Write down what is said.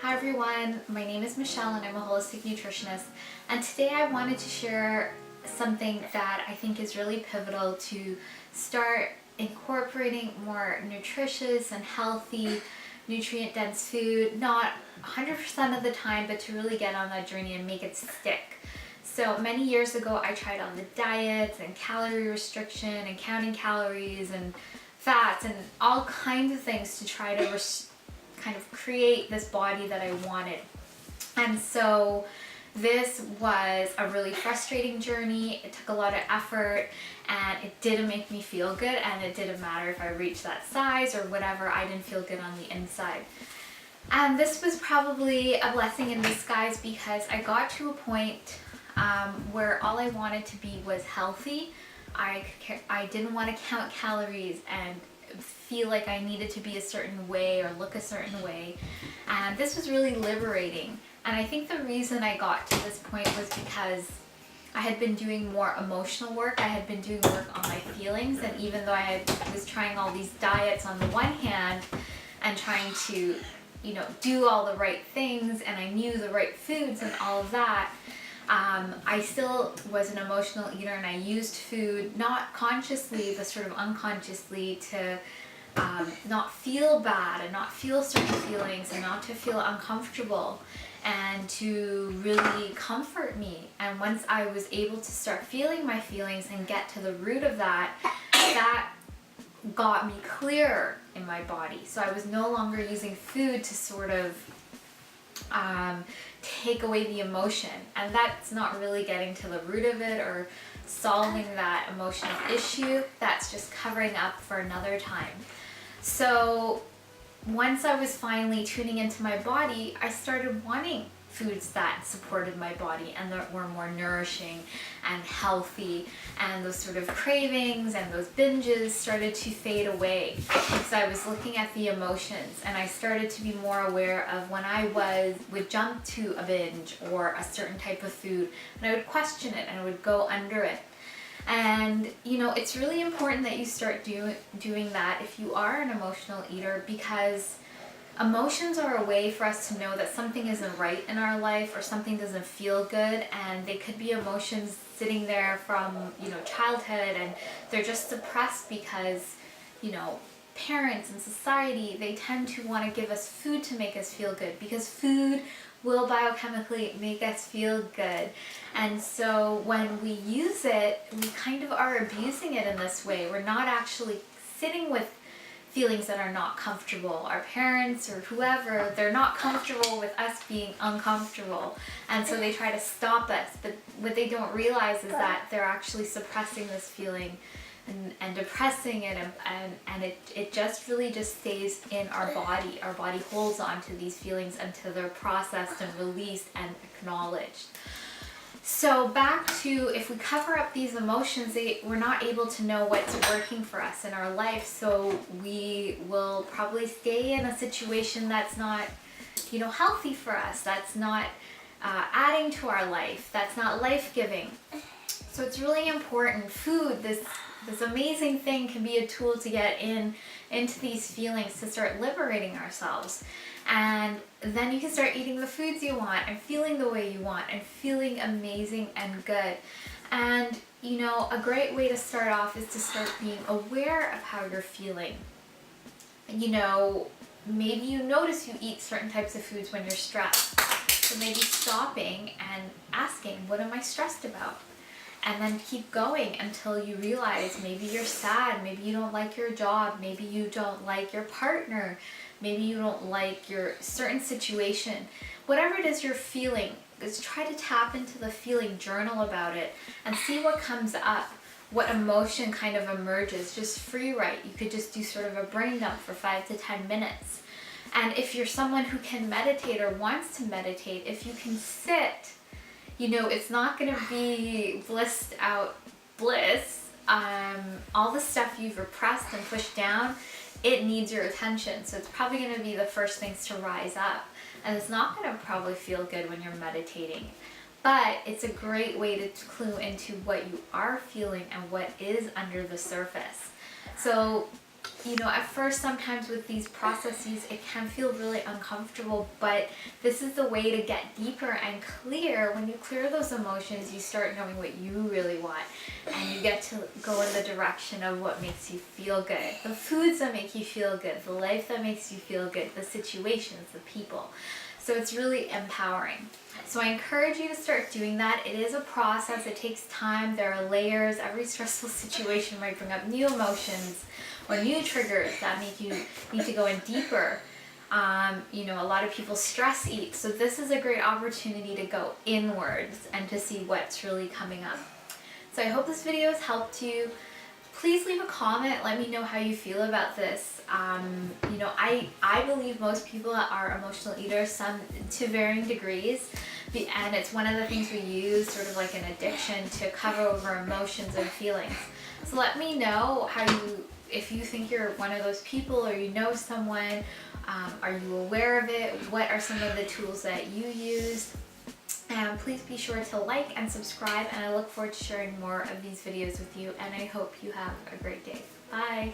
Hi everyone, my name is Michelle and I'm a holistic nutritionist, and today I wanted to share something that I think is really pivotal to start incorporating more nutritious and healthy, nutrient-dense food, not 100% of the time, but to really get on that journey and make it stick. So many years ago I tried on the diets and calorie restriction and counting calories and fats and all kinds of things to try to kind of create this body that I wanted. And so this was a really frustrating journey. It took a lot of effort and it didn't make me feel good, and it didn't matter if I reached that size or whatever, I didn't feel good on the inside. And this was probably a blessing in disguise because I got to a point where all I wanted to be was healthy. I didn't want to count calories and feel like I needed to be a certain way or look a certain way, and this was really liberating. And I think the reason I got to this point was because I had been doing more emotional work. I had been doing work on my feelings, and even though I was trying all these diets on the one hand and trying to, do all the right things, and I knew the right foods and all of that, I still was an emotional eater, and I used food, not consciously, but sort of unconsciously, to not feel bad and not feel certain feelings and not to feel uncomfortable, and to really comfort me. And once I was able to start feeling my feelings and get to the root of that, that got me clearer in my body. So I was no longer using food to sort of take away the emotion, and that's not really getting to the root of it or solving that emotional issue. That's just covering up for another time. So once I was finally tuning into my body, I started wanting foods that supported my body and that were more nourishing and healthy, and those sort of cravings and those binges started to fade away because I was looking at the emotions, and I started to be more aware of when I would jump to a binge or a certain type of food, and I would question it and I would go under it. And it's really important that you start doing that if you are an emotional eater, because emotions are a way for us to know that something isn't right in our life or something doesn't feel good, and they could be emotions sitting there from childhood, and they're just suppressed because parents and society, they tend to want to give us food to make us feel good, because food will biochemically make us feel good. And so when we use it, we kind of are abusing it in this way. We're not actually sitting with feelings that are not comfortable. Our parents or whoever, they're not comfortable with us being uncomfortable, and so they try to stop us. But what they don't realize is that they're actually suppressing this feeling and depressing it, and it just really just stays in our body. Our body holds on to these feelings until they're processed and released and acknowledged. So back to, if we cover up these emotions, we're not able to know what's working for us in our life. So we will probably stay in a situation that's not, healthy for us. That's not adding to our life. That's not life-giving. So it's really important. Food, this amazing thing, can be a tool to get into these feelings, to start liberating ourselves. And then you can start eating the foods you want and feeling the way you want and feeling amazing and good. And a great way to start off is to start being aware of how you're feeling. Maybe you notice you eat certain types of foods when you're stressed. So maybe stopping and asking, what am I stressed about? And then keep going until you realize maybe you're sad, maybe you don't like your job, maybe you don't like your partner, maybe you don't like your certain situation. Whatever it is you're feeling, is try to tap into the feeling, journal about it, and see what comes up, what emotion kind of emerges. Just free write. You could just do sort of a brain dump for 5 to 10 minutes. And if you're someone who can meditate or wants to meditate, if you can sit, it's not going to be blissed out bliss. All the stuff you've repressed and pushed down, it needs your attention. So it's probably going to be the first things to rise up. And it's not going to probably feel good when you're meditating. But it's a great way to clue into what you are feeling and what is under the surface. So you know, at first sometimes with these processes it can feel really uncomfortable, but this is the way to get deeper and clear. When you clear those emotions, you start knowing what you really want, and you get to go in the direction of what makes you feel good. The foods that make you feel good, the life that makes you feel good, the situations, the people. So it's really empowering. So I encourage you to start doing that. It is a process, it takes time, there are layers. Every stressful situation might bring up new emotions or new triggers that make you need to go in deeper. You know, a lot of people stress eat, so this is a great opportunity to go inwards and to see what's really coming up. So I hope this video has helped you. Please leave a comment, let me know how you feel about this. You know, I believe most people are emotional eaters, some to varying degrees, and it's one of the things we use, sort of like an addiction, to cover over emotions and feelings. So let me know how if you think you're one of those people, or you know someone, are you aware of it? What are some of the tools that you use? And please be sure to like and subscribe, and I look forward to sharing more of these videos with you, and I hope you have a great day. Bye!